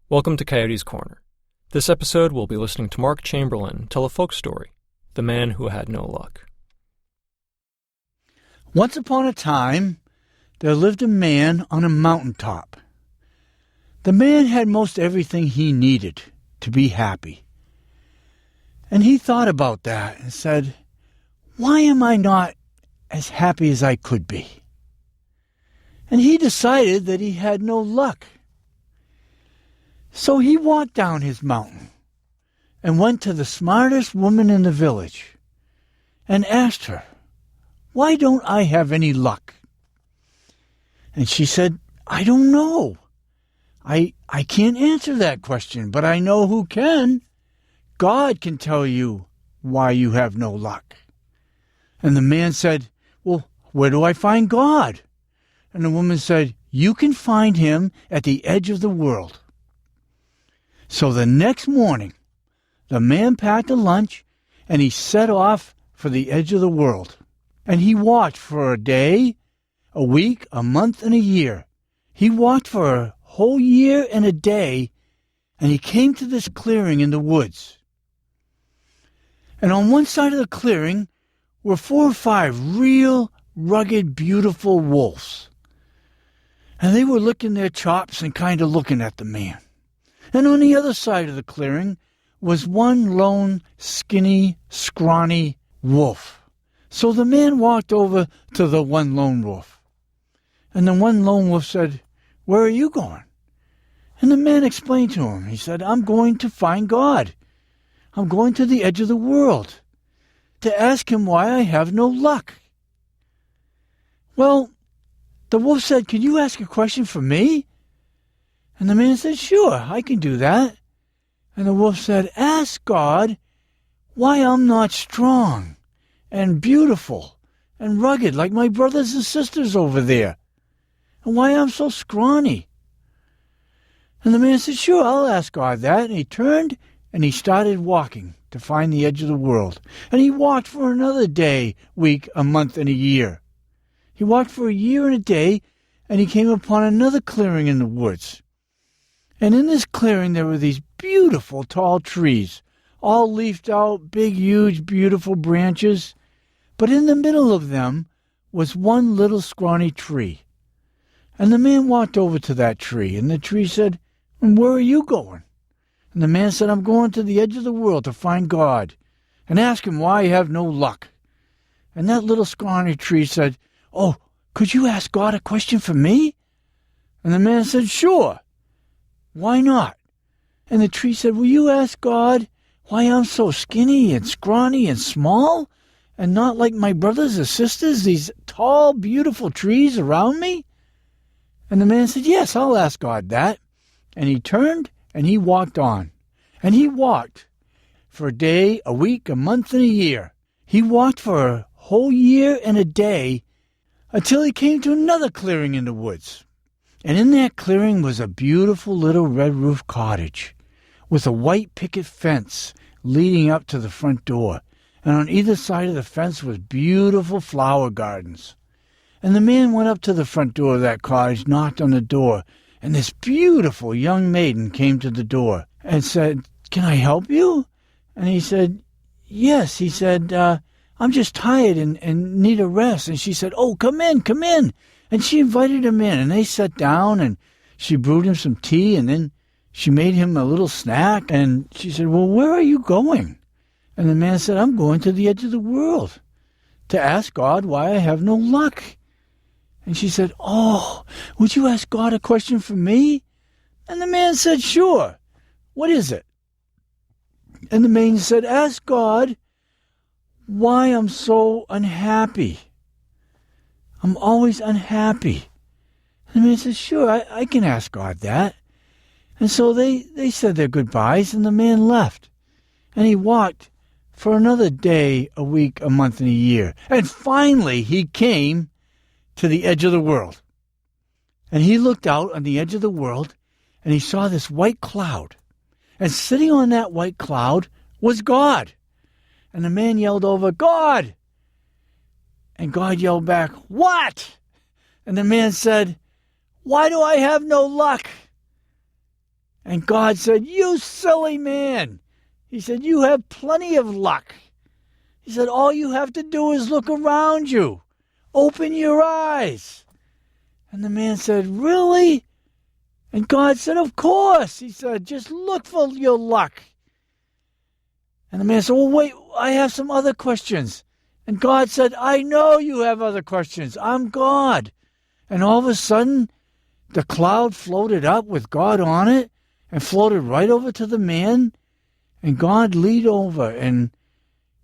Welcome to Coyote's Corner. This episode we'll be listening to Mark Chamberlain tell a folk story, The Man Who Had No Luck. Once upon a time, there lived a man on a mountaintop. The man had most everything he needed to be happy. And he thought about that and said, why am I not as happy as I could be? And he decided that he had no luck. So he walked down his mountain and went to the smartest woman in the village and asked her, why don't I have any luck? And she said, I don't know. I can't answer that question, but I know who can. God can tell you why you have no luck. And the man said, well, where do I find God? And the woman said, you can find him at the edge of the world. So the next morning, the man packed a lunch and he set off for the edge of the world. And he walked for a day, a week, a month, and a year. He walked for a whole year and a day, and he came to this clearing in the woods. And on one side of the clearing were 4 or 5 real, rugged, beautiful wolves. And they were licking their chops and kind of looking at the man. And on the other side of the clearing was one lone, skinny, scrawny wolf. So the man walked over to the one lone wolf. And the one lone wolf said, where are you going? And the man explained to him. He said, I'm going to find God. I'm going to the edge of the world to ask him why I have no luck. Well, the wolf said, can you ask a question for me? And the man said, sure, I can do that. And the wolf said, ask God why I'm not strong and beautiful and rugged like my brothers and sisters over there, and why I'm so scrawny. And the man said, sure, I'll ask God that. And he turned and he started walking to find the edge of the world. And he walked for another day, week, a month, and a year. He walked for a year and a day, and he came upon another clearing in the woods. And in this clearing there were these beautiful tall trees, all leafed out, big, huge, beautiful branches. But in the middle of them was one little scrawny tree. And the man walked over to that tree, and the tree said, and where are you going? And the man said, I'm going to the edge of the world to find God and ask him why I have no luck. And that little scrawny tree said, oh, could you ask God a question for me? And the man said, sure. Why not? And the tree said, will you ask God why I'm so skinny and scrawny and small and not like my brothers or sisters, these tall, beautiful trees around me? And the man said, yes, I'll ask God that. And he turned and he walked on. And he walked for a day, a week, a month, and a year. He walked for a whole year and a day until he came to another clearing in the woods. And in that clearing was a beautiful little red-roofed cottage with a white picket fence leading up to the front door. And on either side of the fence was beautiful flower gardens. And the man went up to the front door of that cottage, knocked on the door, and this beautiful young maiden came to the door and said, can I help you? And he said, yes. He said, I'm just tired and need a rest. And she said, oh, come in, come in. And she invited him in, and they sat down, and she brewed him some tea, and then she made him a little snack, and she said, well, where are you going? And the man said, I'm going to the edge of the world to ask God why I have no luck. And she said, oh, would you ask God a question for me? And the man said, sure. What is it? And the maiden said, ask God why I'm so unhappy. I'm always unhappy. And the man said, sure, I can ask God that. And so they said their goodbyes, and the man left. And he walked for another day, a week, a month, and a year. And finally he came to the edge of the world. And he looked out on the edge of the world, and he saw this white cloud. And sitting on that white cloud was God. And the man yelled over, God! And God yelled back, what? And the man said, why do I have no luck? And God said, "You silly man." He said, "You have plenty of luck." He said, "All you have to do is look around you. Open your eyes." And the man said, "Really?" And God said, "Of course." He said, "Just look for your luck." And the man said, "Well, wait, I have some other questions." And God said, "I know you have other questions. I'm God." And all of a sudden, the cloud floated up with God on it and floated right over to the man. And God leaned over and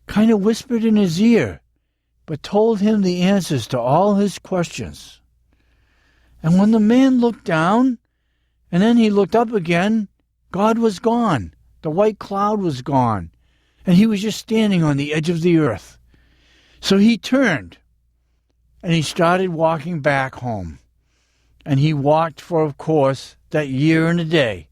kind of whispered in his ear, but told him the answers to all his questions. And when the man looked down, and then he looked up again, God was gone. The white cloud was gone. And he was just standing on the edge of the earth. So he turned, and he started walking back home. And he walked for, of course, that year and a day.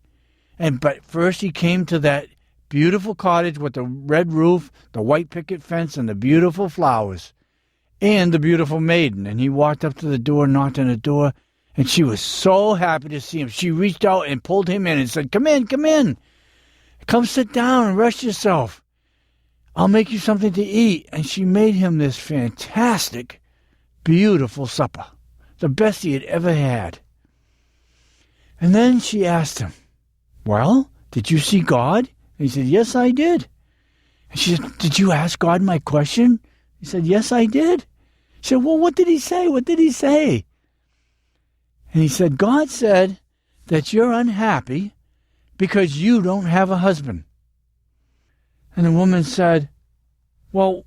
But first he came to that beautiful cottage with the red roof, the white picket fence, and the beautiful flowers, and the beautiful maiden. And he walked up to the door, knocked on the door, and she was so happy to see him. She reached out and pulled him in and said, "Come in, come in. Come sit down and rest yourself. I'll make you something to eat." And she made him this fantastic, beautiful supper, the best he had ever had. And then she asked him, "Well, did you see God?" And he said, "Yes, I did." And she said, "Did you ask God my question?" He said, "Yes, I did." She said, "Well, what did he say? What did he say?" And he said, "God said that you're unhappy because you don't have a husband." And the woman said, "Well,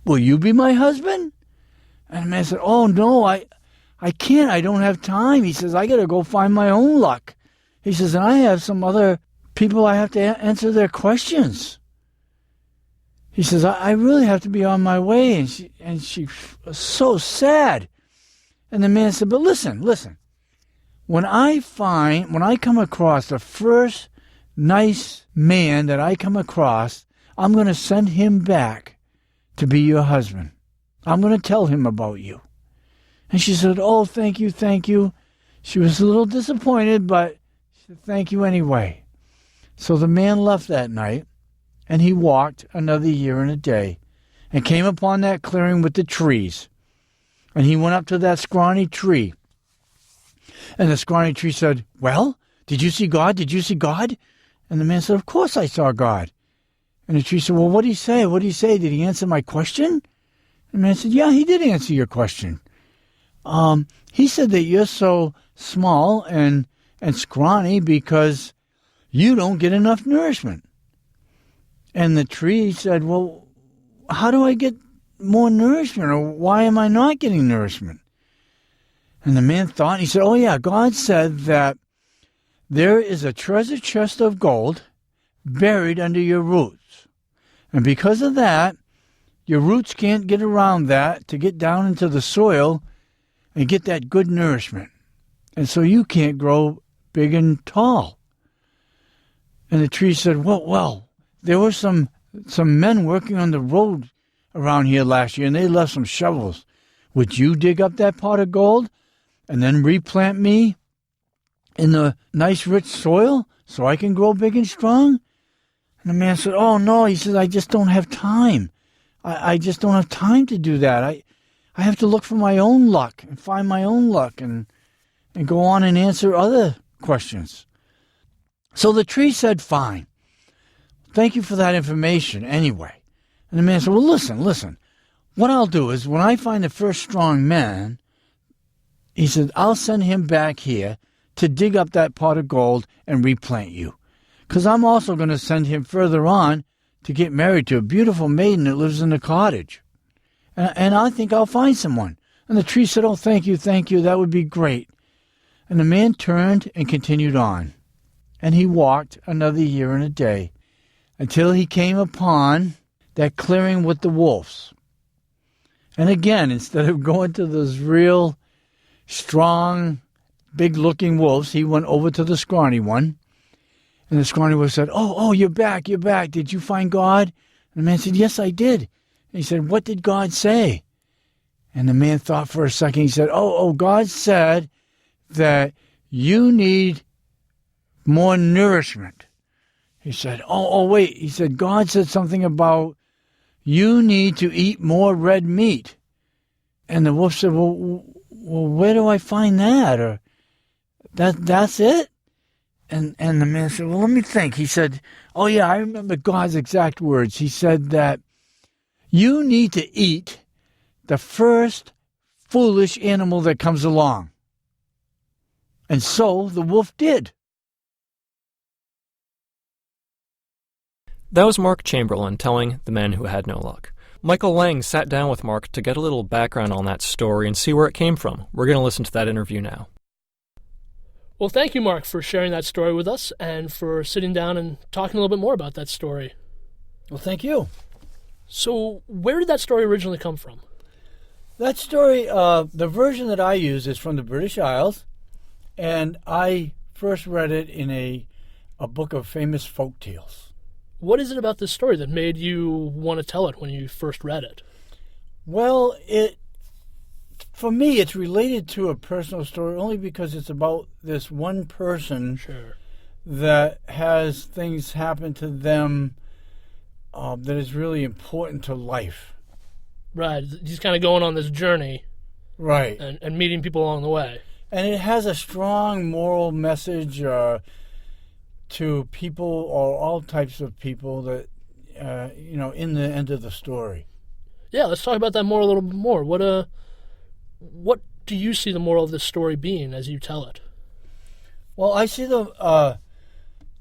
will you be my husband?" And the man said, "Oh, no, I can't. I don't have time." He says, "I got to go find my own luck." He says, "And I have some other people I have to answer their questions." He says, I really have to be on my way." And she was so sad. And the man said, "But listen. When I come across the first nice man that I come across, I'm going to send him back to be your husband. I'm going to tell him about you." And she said, "Oh, thank you, thank you." She was a little disappointed, but she said, "Thank you anyway." So the man left that night, and he walked another year and a day, and came upon that clearing with the trees. And he went up to that scrawny tree. And the scrawny tree said, "Well, did you see God? Did you see God?" And the man said, "Of course I saw God." And the tree said, "Well, what did he say? What did he say? Did he answer my question?" And the man said, "Yeah, he did answer your question. He said that you're so small and scrawny because you don't get enough nourishment." And the tree said, "Well, how do I get more nourishment, or why am I not getting nourishment?" And the man thought, and he said, "Oh yeah, God said that there is a treasure chest of gold buried under your roots. And because of that, your roots can't get around that to get down into the soil and get that good nourishment. And so you can't grow big and tall." And the tree said, well, there were some men working on the road around here last year, and they left some shovels. Would you dig up that pot of gold and then replant me in the nice rich soil so I can grow big and strong?" And the man said, "Oh, no." He said, "I just don't have time. I just don't have time to do that. I have to look for my own luck and find my own luck and go on and answer other questions." So the tree said, "Fine. Thank you for that information anyway." And the man said, "Well, listen. What I'll do is when I find the first strong man," he said, "I'll send him back here to dig up that pot of gold and replant you. Because I'm also going to send him further on to get married to a beautiful maiden that lives in the cottage. And I think I'll find someone." And the tree said, "Oh, thank you, that would be great." And the man turned and continued on. And he walked another year and a day until he came upon that clearing with the wolves. And again, instead of going to those real strong, big-looking wolves, he went over to the scrawny one. And the scrawny one said, Oh, you're back. Did you find God?" And the man said, "Yes, I did." And he said, "What did God say?" And the man thought for a second. He said, Oh, God said that you need more nourishment. He said, wait. He said, God said something about you need to eat more red meat. And the wolf said, well, where do I find that? Or that's it? And the man said, well, let me think. He said, oh, yeah, I remember God's exact words. He said that you need to eat the first foolish animal that comes along. And so the wolf did. That was Mark Chamberlain telling The Man Who Had No Luck. Michael Lang sat down with Mark to get a little background on that story and see where it came from. We're going to listen to that interview now. Well, thank you, Mark, for sharing that story with us and for sitting down and talking a little bit more about that story. Well, thank you. So, where did that story originally come from? That story, the version that I use is from the British Isles, and I first read it in a book of famous folk tales. What is it about this story that made you want to tell it when you first read it? Well, for me, it's related to a personal story only because it's about this one person that has things happen to them that is really important to life. Right. He's kind of going on this journey. Right. And meeting people along the way. And it has a strong moral message to people or all types of people that, in the end of the story. Yeah, let's talk about that more a little bit more. What do you see the moral of this story being as you tell it? Well, I see the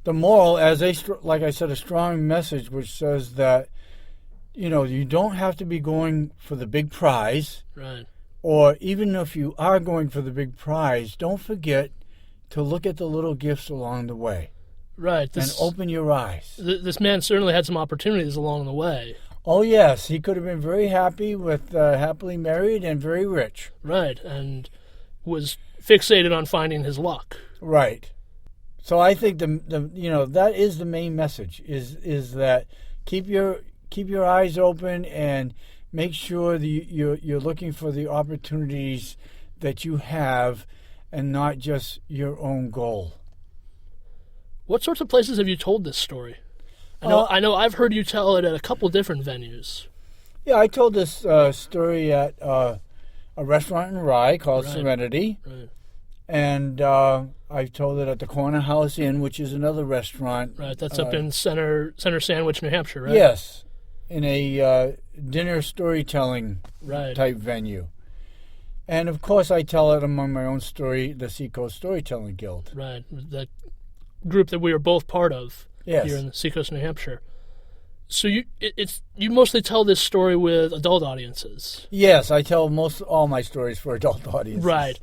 moral as like I said, a strong message which says that, you don't have to be going for the big prize. Right. Or even if you are going for the big prize, don't forget to look at the little gifts along the way. Right. And open your eyes. This man certainly had some opportunities along the way. Oh, yes. He could have been very happy with happily married and very rich. Right. And was fixated on finding his luck. Right. So I think that is the main message is that keep your eyes open and make sure that you're looking for the opportunities that you have and not just your own goal. What sorts of places have you told this story? I know I've heard you tell it at a couple different venues. Yeah, I told this story at a restaurant in Rye called Serenity. Right. And I've told it at the Corner House Inn, which is another restaurant. Right, that's up in Center Sandwich, New Hampshire, right? Yes, in a dinner storytelling type venue. And, of course, I tell it among my own story, the Seacoast Storytelling Guild. Right, that group that we are both part of here in the Seacoast, New Hampshire. So you mostly tell this story with adult audiences. Yes, I tell all my stories for adult audiences. Right.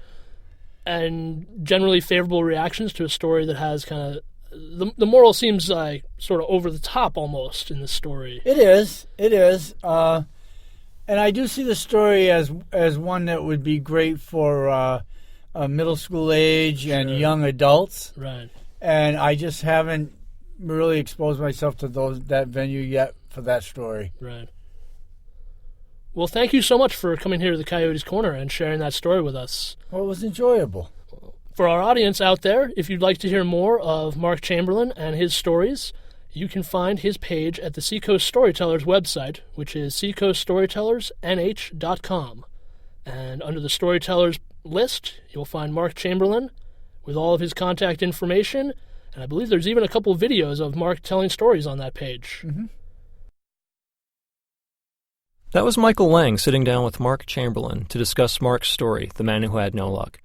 And generally favorable reactions to a story that has kind of... The moral seems like sort of over the top almost in the story. It is. And I do see the story as one that would be great for middle school age and young adults. Right. And I just haven't really exposed myself to that venue yet for that story. Right. Well, thank you so much for coming here to the Coyote's Corner and sharing that story with us. Well, it was enjoyable. For our audience out there, if you'd like to hear more of Mark Chamberlain and his stories, you can find his page at the Seacoast Storytellers website, which is seacoaststorytellersnh.com. And under the Storytellers list, you'll find Mark Chamberlain with all of his contact information, and I believe there's even a couple of videos of Mark telling stories on that page. Mm-hmm. That was Michael Lang sitting down with Mark Chamberlain to discuss Mark's story, The Man Who Had No Luck.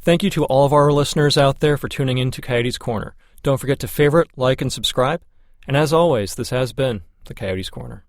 Thank you to all of our listeners out there for tuning in to Coyote's Corner. Don't forget to favorite, like, and subscribe. And as always, this has been the Coyote's Corner.